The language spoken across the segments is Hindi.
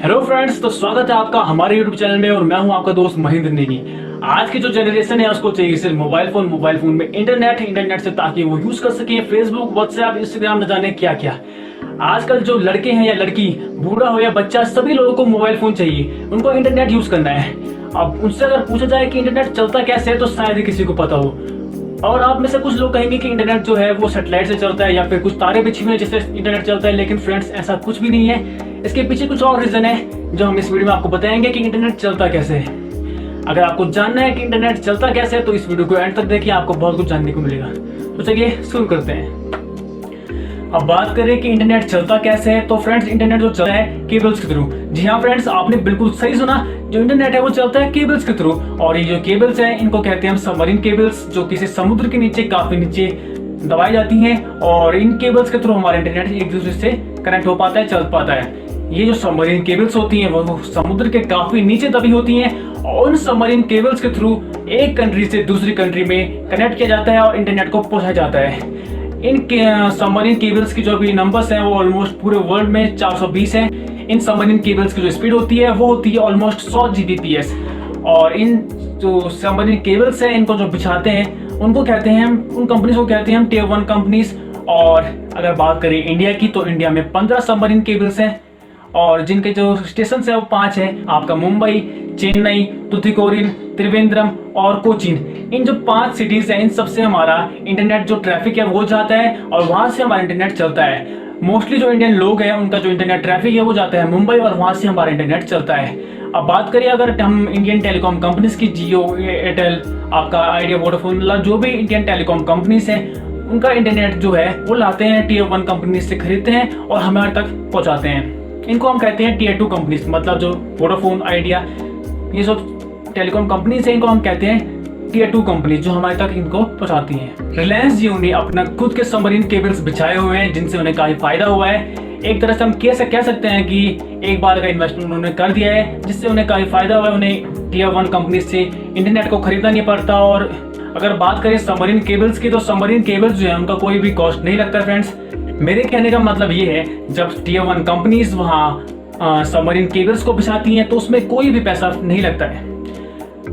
हेलो फ्रेंड्स, तो स्वागत है आपका हमारे यूट्यूब चैनल में और मैं हूं आपका दोस्त महेंद्र नेगी। आज की जो जनरेशन है उसको चाहिए सिर्फ मोबाइल फोन में इंटरनेट से ताकि वो यूज कर सके फेसबुक, व्हाट्सएप, इंस्टाग्राम, न जाने क्या क्या। आजकल जो लड़के हैं या लड़की, बूढ़ा हो या बच्चा, सभी लोगों को मोबाइल फोन चाहिए, उनको इंटरनेट यूज करना है। अब उनसे अगर पूछा जाए कि इंटरनेट चलता कैसे है तो शायद ही किसी को पता हो। और आप में से कुछ लोग कहेंगे कि इंटरनेट जो है वो सैटेलाइट से चलता है या फिर कुछ तारे बिछी हुए हैं जिससे इंटरनेट चलता है, लेकिन फ्रेंड्स ऐसा कुछ भी नहीं है। इसके पीछे कुछ और रीजन है जो हम इस वीडियो में आपको बताएंगे कि इंटरनेट चलता कैसे है। अगर आपको जानना है कि इंटरनेट चलता कैसे है तो इस वीडियो को एंड तक देखिए, आपको बहुत कुछ जानने को मिलेगा। तो चलिए शुरू करते हैं। अब बात करें कि इंटरनेट चलता कैसे है, तो फ्रेंड्स इंटरनेट जो चलता है केबल्स के थ्रू। जी हाँ फ्रेंड्स, आपने बिल्कुल सही सुना, जो इंटरनेट है वो चलता है केबल्स के थ्रू। और ये जो केबल्स हैं इनको कहते हैं हम सबमरीन केबल्स, जो किसी समुद्र के नीचे काफी नीचे दबाई जाती हैं और इन केबल्स के थ्रू हमारा इंटरनेट एक दूसरे से कनेक्ट हो पाता है, चल पाता है। ये जो सबमरीन केबल्स होती हैं वो समुद्र के काफी नीचे दबी होती हैं और उन सबमरीन केबल्स के थ्रू एक कंट्री से दूसरी कंट्री में कनेक्ट किया जाता है और इंटरनेट को पहुंचाया जाता है। इन सबमरीन केबल्स की जो भी नंबर्स हैं वो ऑलमोस्ट पूरे वर्ल्ड में 420 हैं। इन सबमरीन केबल्स की जो स्पीड होती है वो होती है ऑलमोस्ट 100 Gbps। और इन जो सबमरीन केबल्स हैं इनको जो बिछाते हैं उनको कहते हैं हम, उन कंपनीज को कहते हैं हम Tier 1 कंपनीज। और अगर बात करें इंडिया की तो इंडिया में 15 सबमरीन केबल्स हैं और जिनके जो स्टेशन है वो 5 हैं। आपका मुंबई, चेन्नई, तुतिकोरिन, त्रिवेंद्रम और कोचीन, इन जो 5 सिटीज हैं इन सबसे हमारा इंटरनेट जो ट्रैफिक है वो जाता है और वहां से हमारा इंटरनेट चलता है। मोस्टली जो इंडियन लोग हैं उनका जो इंटरनेट ट्रैफिक है वो जाता है मुंबई और वहां से हमारा इंटरनेट चलता है। अब बात करिए अगर हम इंडियन टेलीकॉम कंपनीज की, जियो, एयरटेल, आपका आइडिया, वोडाफोन, जो भी इंडियन टेलीकॉम कंपनीज हैं उनका इंटरनेट जो है वो लाते हैं Tier 1 कंपनीज से खरीदते हैं और हमारे तक पहुंचाते हैं। इनको हम कहते हैं Tier 2 कंपनीज, मतलब जो वोडाफोन, आइडिया, ये सब टेलीकॉम कंपनीज हैं इनको हम कहते हैं Tier 2 कंपनीज, जो हमारे तक इनको पहुंचाती हैं। रिलायंस जियो ने अपना खुद के सबमरीन केबल्स बिछाए हुए हैं जिनसे उन्हें काफी फायदा हुआ है। एक तरह से हम कह सकते हैं कि एक बार का इन्वेस्टमेंट उन्होंने कर दिया है जिससे उन्हें काफी फायदा हुआ है। उन्हें Tier 1 कंपनीज से इंटरनेट को खरीदना नहीं पड़ता। और अगर बात करें सबमरीन केबल्स की तो सबमरीन केबल्स जो है उनका कोई भी कॉस्ट नहीं लगता फ्रेंड्स। मेरे कहने का मतलब ये है, जब Tier 1 कंपनीज वहाँ सबमरीन केबल्स को बिछाती हैं तो उसमें कोई भी पैसा नहीं लगता है।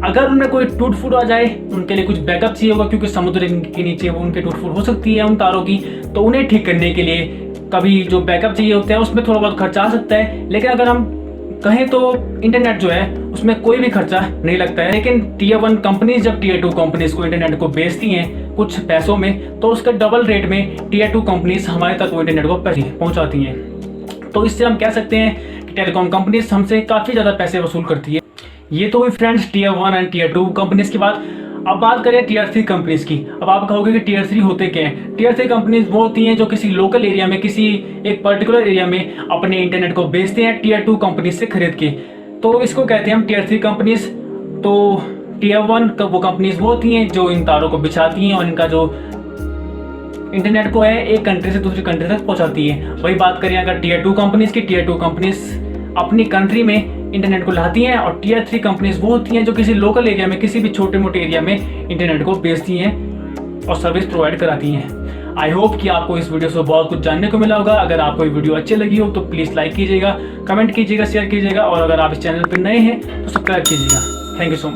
अगर उनमें कोई टूट फूट आ जाए, उनके लिए कुछ बैकअप चाहिए होगा क्योंकि समुद्र के नीचे वो उनके टूट फूट हो सकती है उन तारों की, तो उन्हें ठीक करने के लिए कभी जो बैकअप चाहिए होता है उसमें थोड़ा बहुत खर्चा आ सकता है। लेकिन अगर हम कहें तो इंटरनेट जो है उसमें कोई भी खर्चा नहीं लगता है। लेकिन Tier 1 कंपनीज जब Tier 2 कंपनीज को इंटरनेट को बेचती हैं कुछ पैसों में तो उसका डबल रेट में Tier 2 कंपनीज हमारे तक वो इंटरनेट को पहुंचाती हैं। तो इससे हम कह सकते हैं कि टेलीकॉम कंपनीज हमसे काफ़ी ज़्यादा पैसे वसूल करती है। ये तो हुई friends Tier 1 and Tier 2 companies की बात। अब बात करें Tier 3 कंपनीज की। अब आप कहोगे कि Tier 3 होते क्या हैं? Tier 3 कंपनीज वो होती हैं जो किसी लोकल एरिया में, किसी एक पर्टिकुलर एरिया में अपने इंटरनेट को बेचते हैं Tier 2 कंपनीज से खरीद के, तो इसको कहते हैं हम Tier 3 कंपनीज। तो Tier 1 वो कंपनीज वो होती हैं जो इन तारों को बिछाती हैं और इनका जो इंटरनेट को है एक कंट्री से दूसरी कंट्री तक पहुंचाती है। वही बात करें अगर Tier 2 कंपनीज की, Tier 2 कंपनीज अपनी कंट्री में इंटरनेट को लाती हैं और Tier 3 कंपनीज वो होती हैं जो किसी लोकल एरिया में, किसी भी छोटे मोटे एरिया में इंटरनेट को बेचती हैं और सर्विस प्रोवाइड कराती हैं। आई होप कि आपको इस वीडियो से बहुत कुछ जानने को मिला होगा। अगर आपको ये वीडियो अच्छी लगी हो तो प्लीज़ लाइक कीजिएगा, कमेंट कीजिएगा, शेयर कीजिएगा और अगर आप इस चैनल पर नए हैं तो सब्सक्राइब कीजिएगा। Thank you so much.